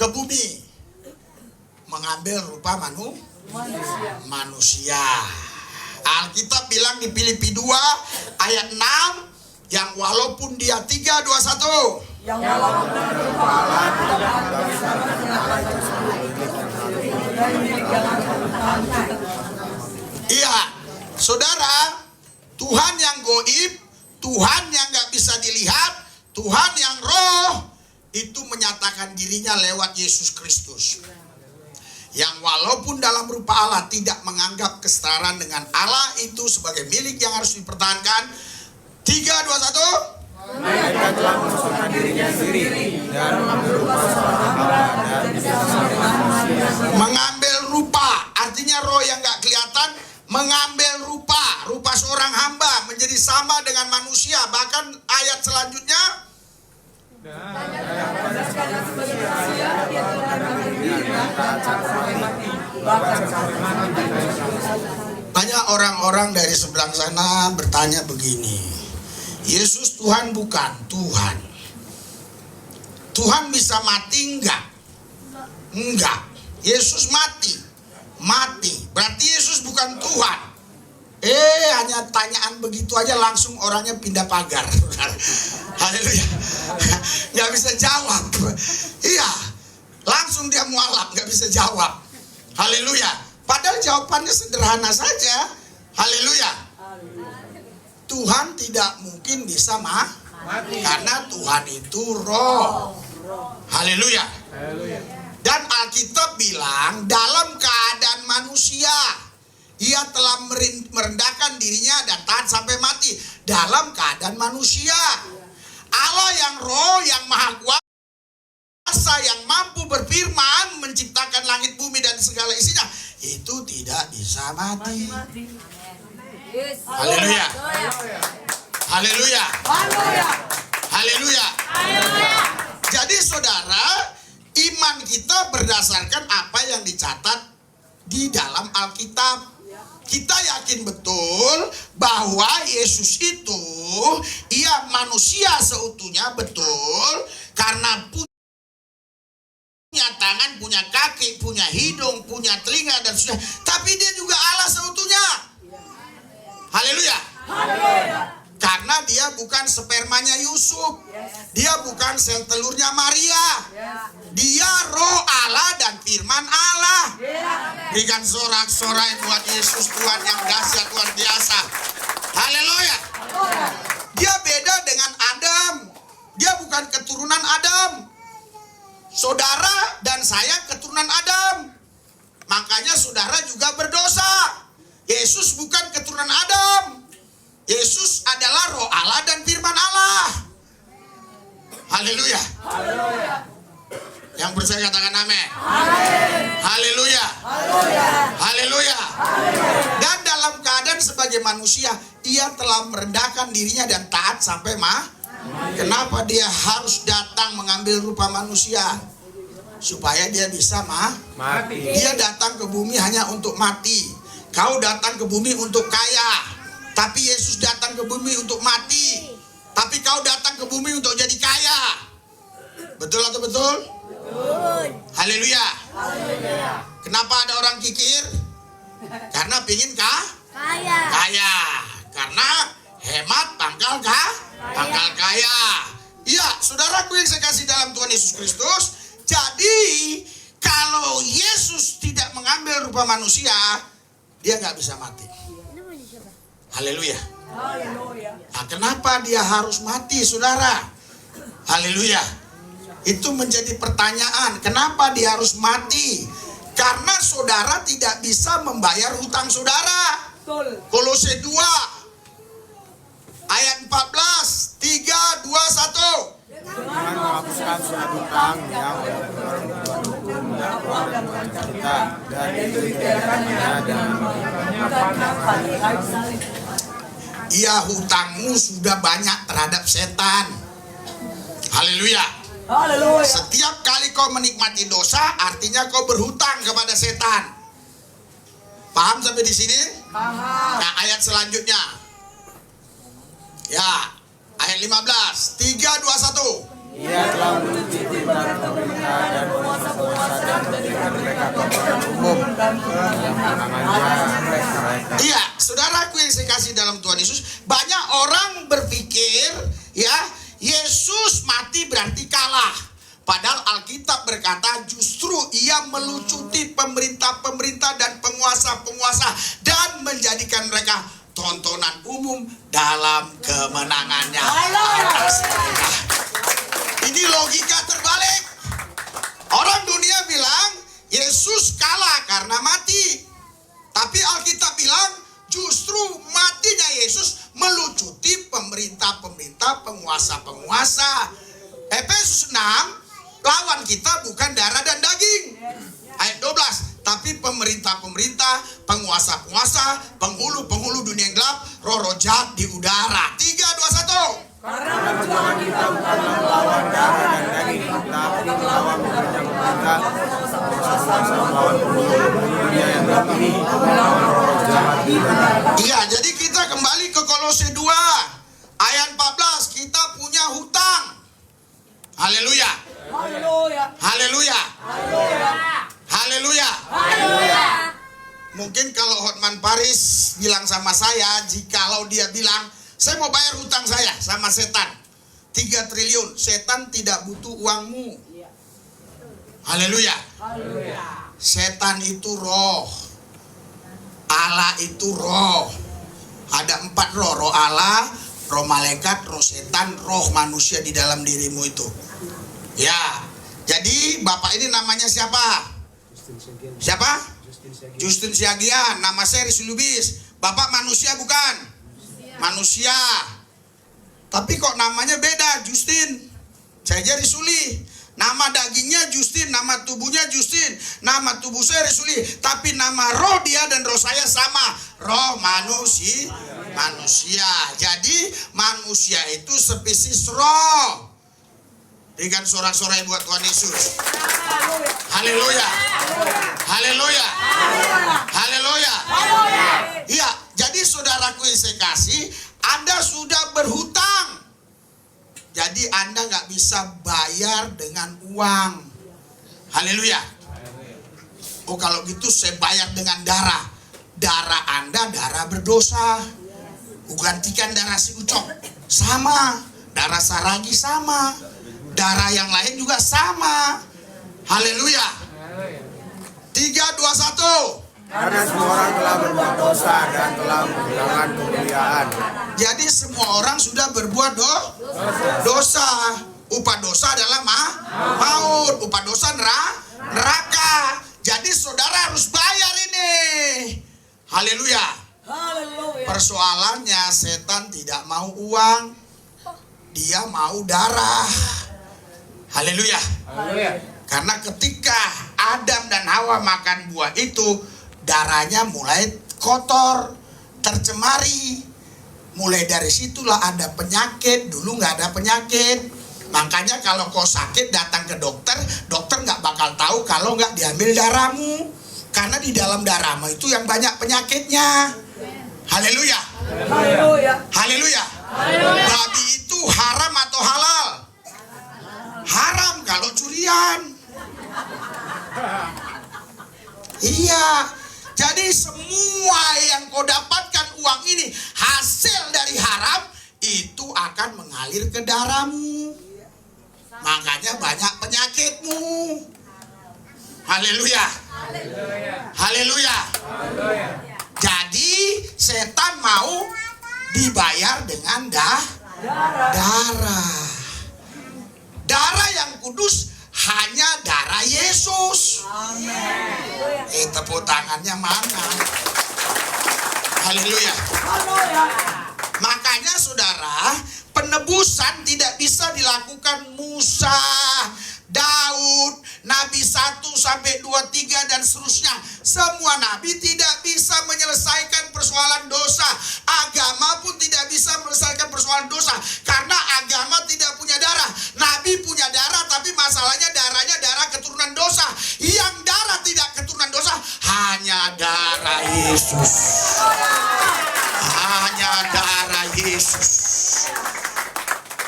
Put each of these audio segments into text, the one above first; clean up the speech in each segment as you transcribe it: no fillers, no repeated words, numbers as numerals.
ke bumi, mengambil rupa manusia. Alkitab bilang di Filipi 2 ayat 6, yang walaupun dia 3, 2, 1. Yang walaupun berupa Allah tidak bersama dengan Allah tersebut. Iya, saudara, Tuhan yang goib, Tuhan yang gak bisa dilihat, Tuhan yang roh, itu menyatakan dirinya lewat Yesus Kristus. Yang walaupun dalam rupa Allah tidak menganggap kesetaraan dengan Allah itu sebagai milik yang harus dipertahankan. 3, 2, 1. Mereka telah mengosongkan dirinya sendiri dan mengambil rupa seorang hamba dan bersama dengan manusia. Mengambil rupa, artinya roh yang gak kelihatan, mengambil rupa seorang hamba menjadi sama dengan manusia. Bahkan ayat selanjutnya, banyak orang-orang dari seberang sana bertanya begini, Yesus Tuhan bukan? Tuhan. Tuhan bisa mati enggak? Enggak. Yesus mati. Berarti Yesus bukan Tuhan. Hanya tanyaan begitu aja langsung orangnya pindah pagar. Haleluya. Gak bisa jawab. Iya. Langsung dia mualaf, gak bisa jawab. Haleluya. Padahal jawabannya sederhana saja. Haleluya. Tuhan tidak mungkin bisa mati. Karena Tuhan itu roh. Haleluya. Dan Alkitab bilang dalam keadaan manusia ia telah merendahkan dirinya dan taat sampai mati. Dalam keadaan manusia. Allah yang roh, yang maha kuasa, yang mampu berfirman, menciptakan langit bumi dan segala isinya, itu tidak bisa mati. Haleluya. Haleluya. Haleluya. Jadi saudara, iman kita berdasarkan apa yang dicatat di dalam Alkitab. Kita yakin betul bahwa Yesus itu ia manusia seutuhnya, betul, karena punya tangan, punya kaki, punya hidung, punya telinga dan sebagainya. Tapi dia juga Allah seutuhnya. Haleluya. Karena dia bukan spermanya Yusuf. Dia bukan sel telurnya Maria. Dia roh Allah dan firman Allah. Berikan sorak-sorai buat Yesus, Tuhan yang dahsyat luar biasa. Haleluya. Dia beda dengan Adam. Dia bukan keturunan Adam. Saudara dan saya keturunan Adam. Makanya saudara juga berdosa. Yesus bukan keturunan Adam. Yesus adalah roh Allah dan firman Allah. Haleluya. Yang percaya katakan amin. Haleluya. Haleluya. Dan dalam keadaan sebagai manusia, ia telah merendahkan dirinya dan taat sampai Kenapa dia harus datang mengambil rupa manusia? Supaya dia bisa mati. Dia datang ke bumi hanya untuk mati. Kau datang ke bumi untuk kaya. Tapi Yesus datang ke bumi untuk mati. Tapi kau datang ke bumi untuk jadi kaya. Betul atau betul? Betul. Haleluya. Kenapa ada orang kikir? Karena pingin kaya. Karena hemat pangkal kaya. Iya, saudaraku yang saya kasih dalam Tuhan Yesus Kristus. Jadi kalau Yesus tidak mengambil rupa manusia, dia nggak bisa mati. Haleluya. Nah, kenapa dia harus mati, saudara? Haleluya. Itu menjadi pertanyaan. Kenapa dia harus mati? Karena saudara tidak bisa membayar hutang saudara. Kolose 2 ayat 14, 3, 2, 1. Dengan menghapuskan surat hutang yang mendakwa dan mengancam kita, dan dibiarkannya dengan Iya, hutangmu sudah banyak terhadap setan. Haleluya. Setiap kali kau menikmati dosa, artinya kau berhutang kepada setan. Paham sampai di sini? Paham. Nah, ayat selanjutnya. Ya, ayat 15. 3, 2, 1. Ia telah menutupi pemerintah dan penguasa dan menjadikan mereka kepada umum yang menangannya mereka. Iya, saudaraku yang saya kasih dalam Tuhan Yesus, banyak orang berpikir ya Yesus mati berarti kalah. Padahal Alkitab berkata justru ia melucuti pemerintah-pemerintah dan penguasa-penguasa dan menjadikan mereka tontonan umum dalam kemenangannya atas mereka. Ini logika terbalik. Orang dunia bilang Yesus kalah karena mati. Tapi Alkitab bilang justru matinya Yesus melucuti pemerintah-pemerintah, penguasa-penguasa. Efesus 6, lawan kita bukan darah dan daging. Ayat 12, tapi pemerintah-pemerintah, penguasa-penguasa, penghulu-penghulu dunia yang gelap, roh-roh jahat di udara. 3, 2, 1. Karena perjuangan kita bukanlah melawan darah dan daging, tapi melawan pemerintah, melawan dunia yang gelap ini, melawan roh jahat di udara. Iya, jadi kita kembali ke Kolose 2 ayat 14. Kita punya hutang. Haleluya. Haleluya. Haleluya. Haleluya. Haleluya. Haleluya. Mungkin kalau Hotman Paris bilang sama saya, jikalau dia bilang, saya mau bayar hutang saya sama setan 3 triliun, setan tidak butuh uangmu. Haleluya. Haleluya. Setan itu roh, Allah itu roh. Ada 4 roh, roh Allah, roh malaikat, roh setan, roh manusia di dalam dirimu itu. Ya, jadi Bapak ini namanya siapa? Siapa? Justin Siagian. Nama saya Risu Lubis. Bapak manusia bukan? Manusia. Tapi kok namanya beda, Justin? Saya aja Risuli. Nama dagingnya Justin, nama tubuhnya Justin, nama tubuh saya Risuli. Tapi nama roh dia dan roh saya sama. Roh manusia. Jadi manusia itu spesies roh. Berikan sorak-sorai buat Tuhan Yesus. Haleluya. Haleluya. Haleluya. Iya, jadi saudaraku yang saya kasih, Anda sudah berhutang. Jadi Anda nggak bisa bayar dengan uang. Haleluya. Oh kalau gitu saya bayar dengan darah. Darah Anda darah berdosa. Gantikan darah si Ucok. Sama. Darah Saragi sama. Darah yang lain juga sama. Haleluya. 3, 2, 1. Karena semua orang telah berbuat dosa dan telah kehilangan kemuliaan. Jadi semua orang sudah berbuat dosa. Upah dosa adalah maut. Upah dosa neraka. Jadi saudara harus bayar ini. Haleluya. Haleluya. Persoalannya setan tidak mau uang. Dia mau darah. Haleluya. Haleluya. Karena ketika Adam dan Hawa makan buah itu, darahnya mulai kotor, tercemari. Mulai dari situlah ada penyakit. Dulu nggak ada penyakit. Makanya kalau kau sakit datang ke dokter, dokter nggak bakal tahu kalau nggak diambil darahmu. Karena di dalam darahmu itu yang banyak penyakitnya. Haleluya. Haleluya. Haleluya. Babi itu haram atau halal? Haram kalau curian. Iya. Jadi semua yang kau dapatkan uang ini hasil dari haram itu akan mengalir ke darahmu. Makanya banyak penyakitmu. Haleluya. Haleluya. Jadi setan mau dibayar dengan darah. Darah yang kudus hanya darah Yesus. Tepuk tangannya mana? Haleluya. Makanya saudara, penebusan tidak bisa dilakukan Musa, Daud, Nabi 1 sampai 2, 3 dan seterusnya. Semua nabi tidak bisa menyelesaikan persoalan dosa. Agama pun tidak bisa menyelesaikan persoalan dosa karena agama tidak punya darah. Nabi punya darah, tapi masalahnya darahnya darah keturunan dosa. Yang darah tidak keturunan dosa hanya darah Yesus. Hanya darah Yesus.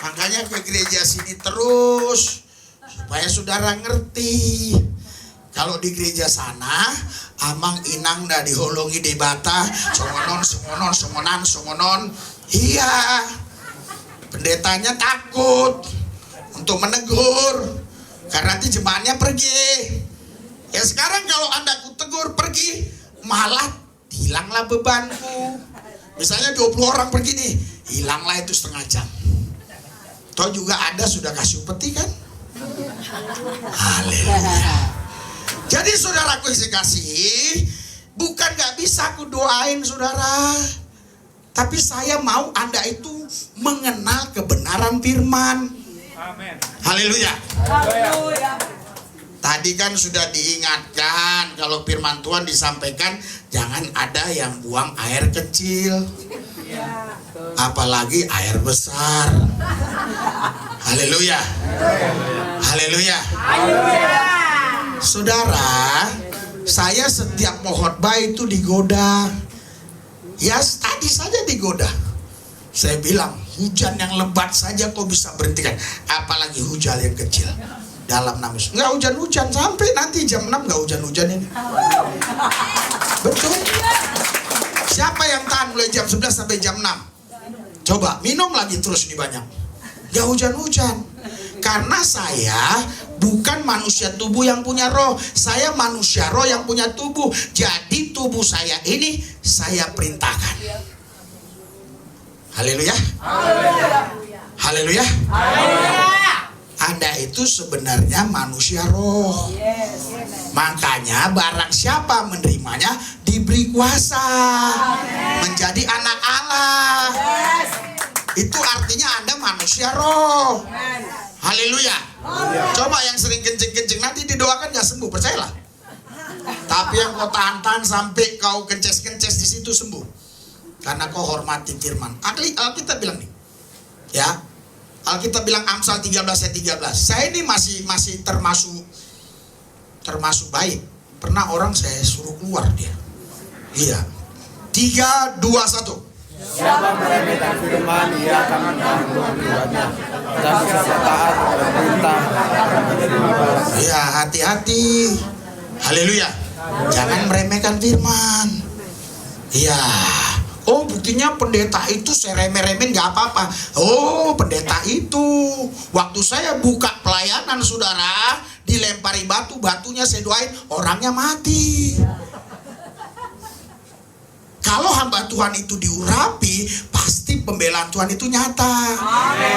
Makanya makanya ke gereja sini terus supaya saudara ngerti. Kalau di gereja sana amang inang dah diholongi di bata songonon. Iya, pendetanya takut untuk menegur karena nanti jemaatnya pergi. Ya sekarang kalau Anda ku tegur pergi, malah hilanglah bebanku. Misalnya 20 orang pergi nih, hilanglah itu setengah jam. Toh juga Anda sudah kasih upeti kan? Haleluya. Jadi saudaraku yang kasih, bukan gak bisa aku doain saudara, tapi saya mau Anda itu mengenal kebenaran firman. Amin. Haleluya. Haleluya. Tadi kan sudah diingatkan kalau firman Tuhan disampaikan jangan ada yang buang air kecil, apalagi air besar. Haleluya. Haleluya. Saudara, saya setiap mau khotbah itu digoda. Ya tadi saja digoda. Saya bilang hujan yang lebat saja kau bisa berhentikan, apalagi hujan yang kecil. Dalam nama Yesus. Nggak hujan-hujan sampai nanti jam 6 nggak hujan-hujan ini. Betul. Siapa yang tahan mulai jam 11 sampai jam 6? Coba minum lagi terus ini banyak. Nggak hujan-hujan. Karena saya bukan manusia tubuh yang punya roh. Saya manusia roh yang punya tubuh. Jadi tubuh saya ini saya perintahkan. Haleluya. Haleluya. Haleluya. Anda itu sebenarnya manusia roh. Makanya barang siapa menerimanya diberi kuasa menjadi anak Allah. Itu artinya Anda manusia roh. Haleluya. Coba yang sering kencing-kencing nanti didoakan gak sembuh, percayalah. Tapi yang kau tahan-tahan sampai kau kences-kences di situ sembuh. Karena kau hormati firman. Alkitab bilang nih. Ya. Alkitab bilang Amsal 13 ayat 13. Saya ini masih termasuk baik. Pernah orang saya suruh keluar dia. Iya. 3, 2, 1. Siapa meremehkan firman, ia akan mengganggu jiwanya. Dan siapa taat pada perintah, Ya, hati-hati. Haleluya. Jangan meremehkan firman. Iya. Oh, buktinya pendeta itu saya remeh-remehin gak apa-apa. Oh, pendeta itu waktu saya buka pelayanan saudara, dilempari batu, batunya saya doain, orangnya mati. Kalau hamba Tuhan itu diurapi, pasti pembelaan Tuhan itu nyata.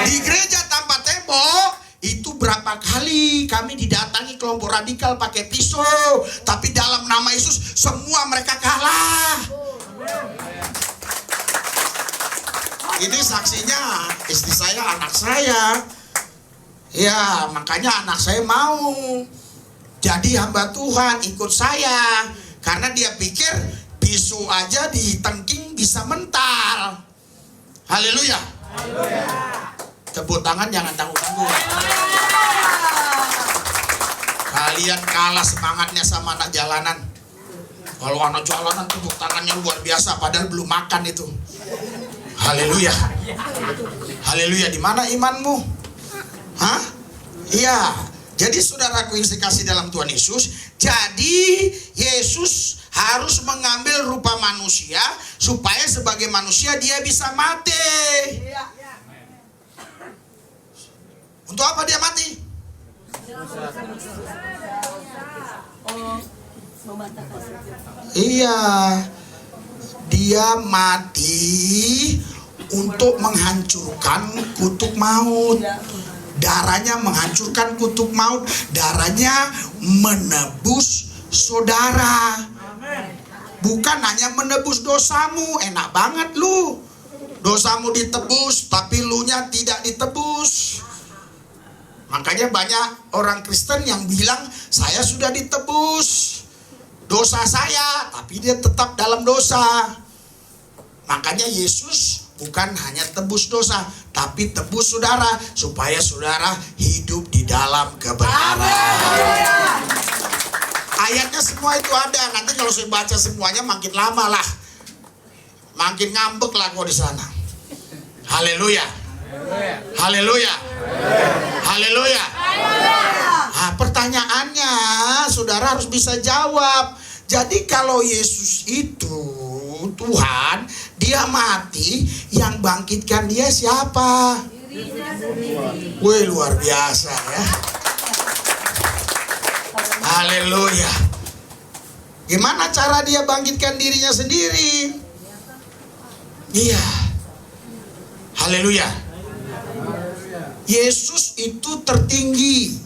Di gereja tanpa tembok itu berapa kali kami didatangi kelompok radikal pakai pisau, tapi dalam nama Yesus semua mereka kalah. Ini saksinya istri saya, anak saya. Ya, makanya anak saya mau jadi hamba Tuhan, ikut saya. Karena dia pikir pisau aja ditengking bisa mental. Haleluya. Tepuk tangan jangan tanggung-tanggung. Kalian kalah semangatnya sama anak jalanan. Kalau anak jalanan tepuk tangannya luar biasa padahal belum makan itu. Haleluya. Haleluya. Di mana imanmu? Hah? Iya. Jadi saudaraku yang dikasih dalam Tuhan Yesus, jadi Yesus harus mengambil rupa manusia supaya sebagai manusia dia bisa mati. Untuk apa dia mati? Iya. Dia mati untuk menghancurkan kutuk maut. Darahnya menghancurkan kutuk maut. Darahnya menebus saudara. Bukan hanya menebus dosamu. Enak banget lu. Dosamu ditebus, tapi lunya tidak ditebus. Makanya banyak orang Kristen yang bilang, saya sudah ditebus dosa saya, tapi dia tetap dalam dosa. Makanya Yesus bukan hanya tebus dosa, tapi tebus saudara, supaya saudara hidup di dalam kebenaran. Ayatnya semua itu ada. Nanti kalau saya baca semuanya makin lama lah, makin ngambek lah kok di sana. Haleluya. Haleluya. Haleluya. Nah, pertanyaannya saudara harus bisa jawab. Jadi kalau Yesus itu Tuhan, dia mati, yang bangkitkan dia siapa? Wih, luar biasa ya. Haleluya. Gimana cara dia bangkitkan dirinya sendiri? Iya. Haleluya. Yesus itu tertinggi,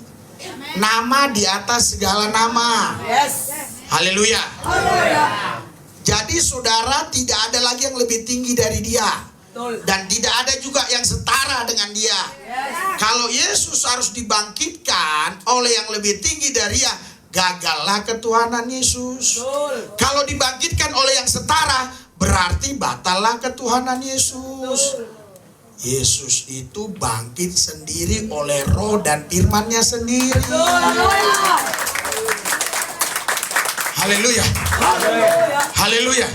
nama di atas segala nama. Haleluya. Jadi saudara, tidak ada lagi yang lebih tinggi dari dia, dan tidak ada juga yang setara dengan dia. Kalau Yesus harus dibangkitkan oleh yang lebih tinggi dari dia, gagallah ketuhanan Yesus. Kalau dibangkitkan oleh yang setara, berarti batallah ketuhanan Yesus. Yesus itu bangkit sendiri oleh roh dan firman-Nya sendiri. Haleluya. Haleluya.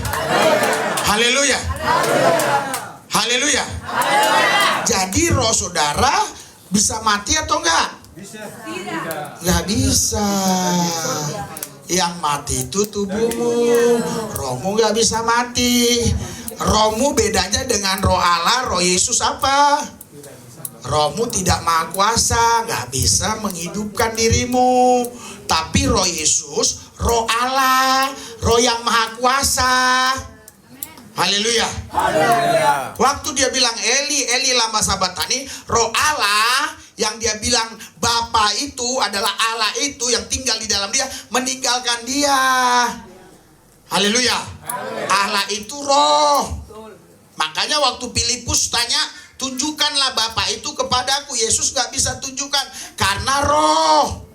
Haleluya. Haleluya. Jadi roh saudara bisa mati atau enggak? Nggak bisa. Yang mati itu tubuhmu, rohmu nggak bisa mati. Rohmu bedanya dengan roh Allah, roh Yesus apa? Rohmu tidak maha kuasa, nggak bisa menghidupkan dirimu. Tapi roh Yesus, roh Allah, roh yang maha kuasa. Haleluya. Waktu dia bilang Eli, Eli lama sabatani, roh Allah yang dia bilang Bapa itu adalah Allah itu yang tinggal di dalam dia, meninggalkan dia. Haleluya. Allah itu roh. Makanya waktu Filipus tanya, tunjukkanlah Bapa itu kepadaku. Yesus gak bisa tunjukkan karena roh.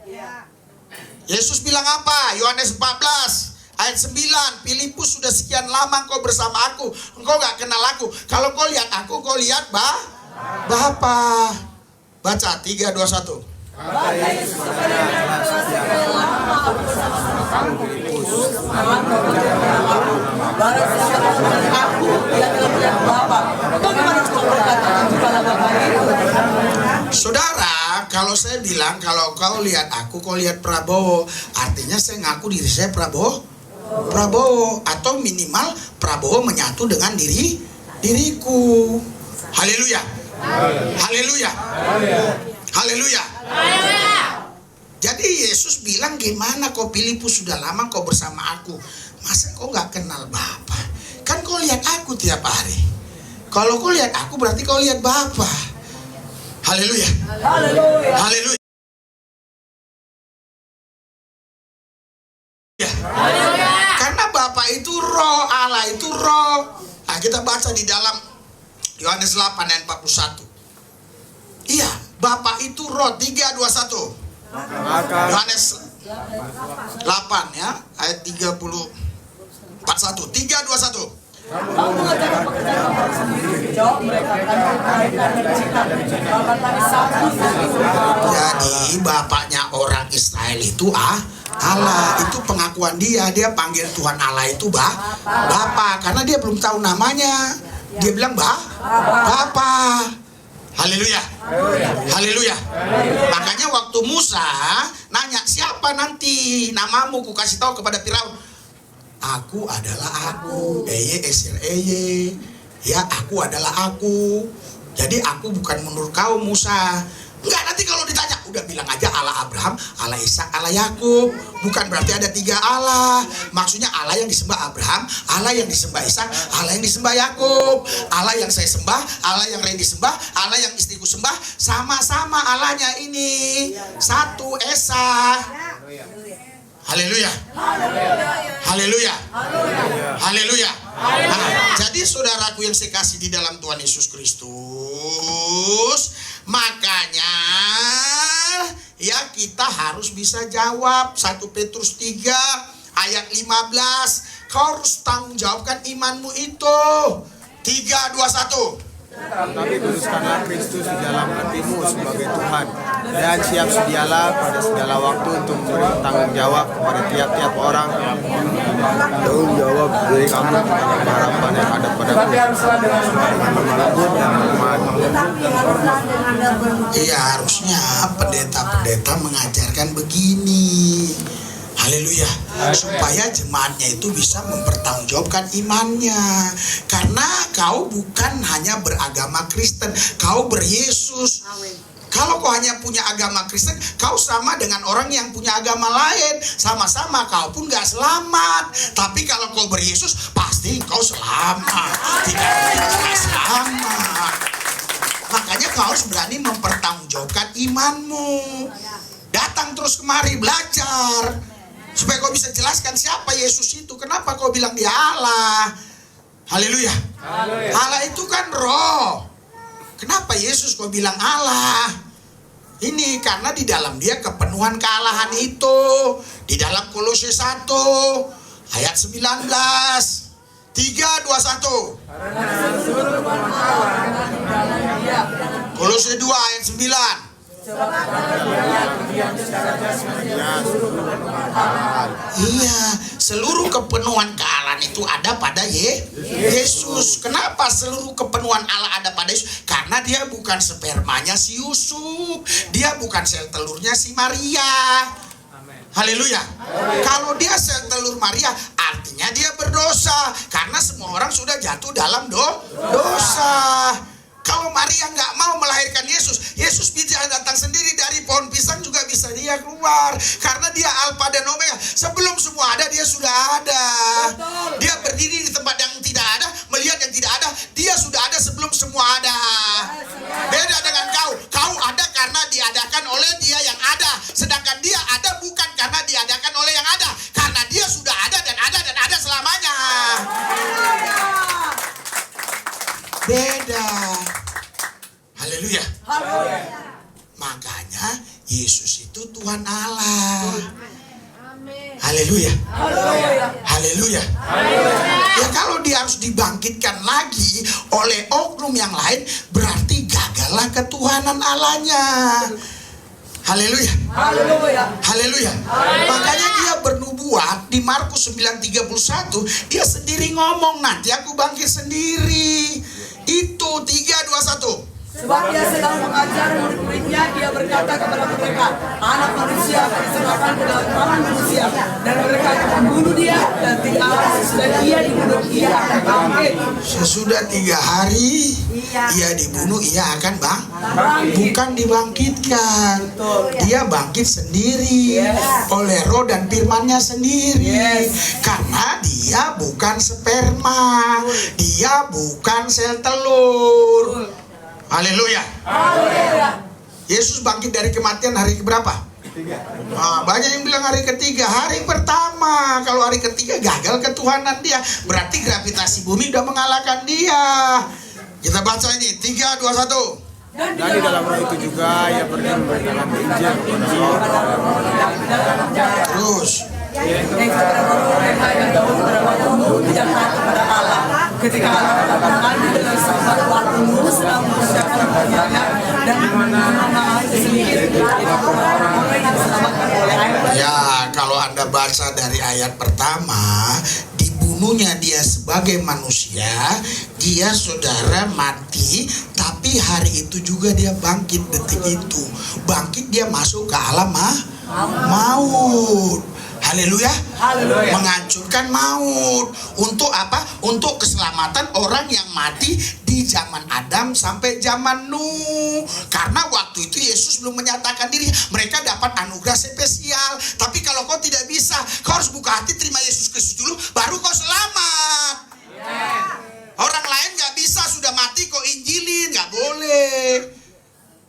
Yesus bilang apa? Yohanes 14 ayat 9, Filipus sudah sekian lama engkau bersama aku, engkau gak kenal aku. Kalau kau lihat aku, kau lihat Bapa. Baca 3, 2, 1. Saudara, kalau saya bilang kalau kau lihat aku, kau lihat Prabowo, artinya saya ngaku diri saya Prabowo, atau minimal Prabowo menyatu dengan diriku. Haleluya. Haleluya. Haleluya. Jadi Yesus bilang, gimana kau Filipus sudah lama kau bersama aku, masa kau gak kenal Bapa? Kan kau lihat aku tiap hari. Kalau kau lihat aku berarti kau lihat Bapa. Haleluya. Haleluya. Haleluya. Karena Bapa itu roh, Allah itu roh. Nah, kita baca di dalam Yohanes 8 ayat 41. Iya, Bapa itu roh. 3, 2, 1. Yohanes 8 ya, ayat 30 41. 3, 2, 1. Jadi bapaknya orang Israel itu Allah, itu pengakuan dia panggil Tuhan Allah itu Bapa, karena dia belum tahu namanya. Dia bilang Bapa. Haleluya. Haleluya. Makanya waktu Musa nanya, siapa nanti namamu, ku kasih tahu kepada Firaun. Aku adalah aku. Eye. Ya, aku adalah aku. Jadi aku bukan menurut kau Musa. Enggak, nanti kalau ditanya, udah bilang aja Allah Abraham, Allah Ishak, Allah Yakub. Bukan berarti ada 3 Allah. Maksudnya Allah yang disembah Abraham, Allah yang disembah Ishak, Allah yang disembah Yakub. Allah yang saya sembah, Allah yang Randy sembah, Allah yang istriku sembah, sama-sama Allahnya ini. Satu Esa. Haleluya. Haleluya. Haleluya. Nah, jadi saudaraku yang saya kasih di dalam Tuhan Yesus Kristus, makanya ya kita harus bisa jawab. 1 Petrus 3 ayat 15. Kau harus tanggung jawabkan imanmu itu. 3, 2, 1. Tapi tuliskanlah Kristus di dalam hatimu sebagai Tuhan, dan siap sedialah pada segala waktu untuk memberi tanggung jawab kepada tiap-tiap orang tanggung jawab dari kamu tentang harapan yang ada padaku dengan lemah lembut dan hormat, Iya, harusnya pendeta-pendeta mengajarkan begini. Haleluya. Supaya jemaatnya itu bisa mempertanggungjawabkan imannya. Karena kau bukan hanya beragama Kristen, kau beryesus. Kalau kau hanya punya agama Kristen, kau sama dengan orang yang punya agama lain. Sama-sama kau pun gak selamat. Tapi kalau kau beryesus, pasti kau selamat. Tidak mungkin selamat. Makanya kau harus berani mempertanggungjawabkan imanmu. Datang terus kemari, belajar. Supaya kau bisa jelaskan siapa Yesus itu. Kenapa kau bilang dia Allah? Haleluya. Allah itu kan roh. Kenapa Yesus kau bilang Allah? Ini karena di dalam dia kepenuhan kealahan itu. Di dalam Kolose 1 ayat 19 3:21. Kolose 2 ayat 9. Iya, seluruh kepenuhan kealahan itu ada pada Yesus. Kenapa seluruh kepenuhan Allah ada pada Yesus? Karena dia bukan spermanya si Yusuf, dia bukan sel telurnya si Maria. Haleluya. Kalau dia sel telur Maria, artinya dia berdosa. Karena semua orang sudah jatuh dalam dosa. Kalau Maria nggak mau melahirkan Yesus, Yesus bisa datang sendiri dari pohon pisang juga bisa dia keluar. Karena dia Alfa dan Omega. Sebelum semua ada, dia sudah ada. Dia berdiri di tempat yang tidak ada, melihat yang tidak ada. Dia sudah ada sebelum semua ada. Beda dengan kau. Kau ada karena diadakan oleh dia yang ada. Sedangkan dia ada bukan karena diadakan oleh yang ada. Karena dia sudah ada dan ada selamanya. Beda. Haleluya. Makanya Yesus itu Tuhan Allah. Haleluya. Haleluya. Ya kalau dia harus dibangkitkan lagi oleh oknum yang lain, berarti gagallah ketuhanan Allahnya. Haleluya. Haleluya. Makanya dia bernubuat di Markus 9:31, dia sendiri ngomong, nanti aku bangkit sendiri. Itu 3:21. Sebab dia sedang mengajar murid-muridnya, dia berkata kepada mereka, anak manusia akan diserahkan ke dalam tangan manusia, dan mereka akan membunuh dia, dan 3 hari sesudah dia dibunuh, ia akan bangkit. Sesudah 3 hari ia dibunuh, ia akan bukan dibangkitkan. Dia bangkit sendiri oleh roh dan firman-Nya sendiri. Karena dia bukan sperma, dia bukan sel telur. Haleluya. Yesus bangkit dari kematian hari keberapa? Banyak yang bilang hari ketiga. Hari pertama. Kalau hari ketiga gagal ketuhanan dia, berarti gravitasi bumi udah mengalahkan dia. Kita baca ini 3:21. Dan di dalam roh itu juga ia pergi memberitakan Injil Terus ketika Allah katakan dengan sahabat waktu sedang mempersiapkan kerjanya dan mana sedikit orang-orang yang diselamatkan oleh air. ya, kalau Anda baca dari ayat pertama, dibunuhnya dia sebagai manusia, dia saudara mati, tapi hari itu juga dia bangkit. Detik itu bangkit, dia masuk ke alam maut. Haleluya. Menghancurkan maut. Untuk apa? Untuk keselamatan orang yang mati di zaman Adam sampai zaman Nuh. Karena waktu itu Yesus belum menyatakan diri. Mereka dapat anugerah spesial. Tapi kalau kau tidak bisa, kau harus buka hati terima Yesus Kristus dulu, baru kau selamat. Orang lain gak bisa, sudah mati kau injilin, gak boleh.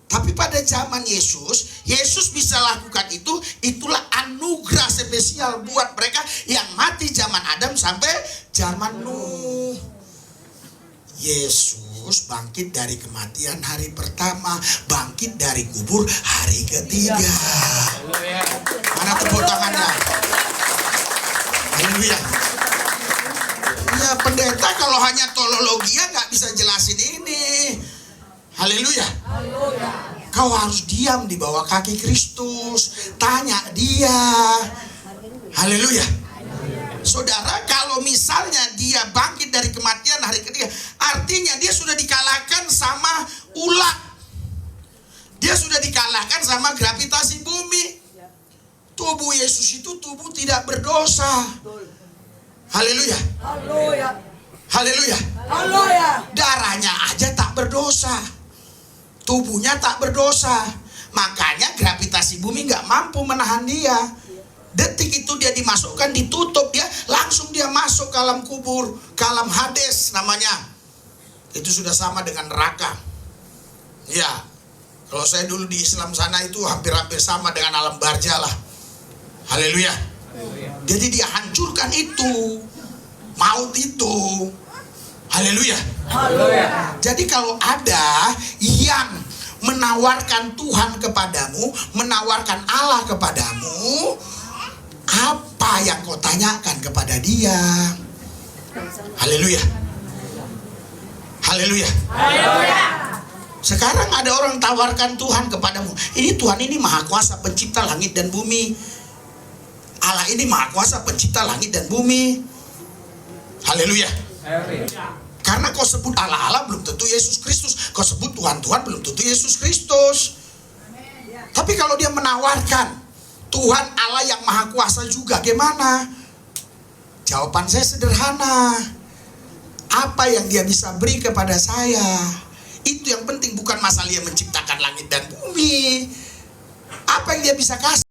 Tapi pada zaman Yesus bisa lakukan itu. Itulah anugerah spesial buat mereka yang mati zaman Adam sampai zaman Nuh. Yesus bangkit dari kematian hari pertama, bangkit dari kubur hari ketiga. Mana tepuk tangannya? Haleluya. Ya, pendeta kalau hanya teologia nggak bisa jelasin ini. Haleluya. Kau harus diam di bawah kaki Kristus. Tanya dia. Haleluya. Saudara, kalau misalnya dia bangkit dari kematian hari ketiga, artinya dia sudah dikalahkan sama ulat. sama gravitasi bumi. Tubuh Yesus itu tubuh tidak berdosa. Haleluya. Haleluya. Haleluya. Haleluya. Darahnya aja tak berdosa. Tubuhnya tak berdosa. Makanya gravitasi bumi nggak mampu menahan dia. Detik itu dia dimasukkan, ditutup, dia langsung dia masuk ke alam kubur, ke alam Hades namanya. Itu sudah sama dengan neraka. Ya, kalau saya dulu di Islam sana itu hampir-hampir sama dengan alam barzalah. Haleluya. Jadi dia hancurkan itu, maut itu. Haleluya. Haleluya. Jadi kalau ada yang menawarkan Tuhan kepadamu, menawarkan Allah kepadamu, apa yang kau tanyakan kepada dia? Haleluya. Haleluya. Haleluya. Sekarang ada orang tawarkan Tuhan kepadamu. Ini Tuhan ini maha kuasa pencipta langit dan bumi. Allah ini maha kuasa pencipta langit dan bumi. Haleluya. Karena kau sebut Allah belum tentu Yesus Kristus. Kau sebut Tuhan belum tentu Yesus Kristus. Tapi kalau dia menawarkan Tuhan Allah yang maha kuasa juga, gimana? Jawaban saya sederhana. Apa yang dia bisa beri kepada saya, itu yang penting, bukan masalah dia menciptakan langit dan bumi. Apa yang dia bisa kasih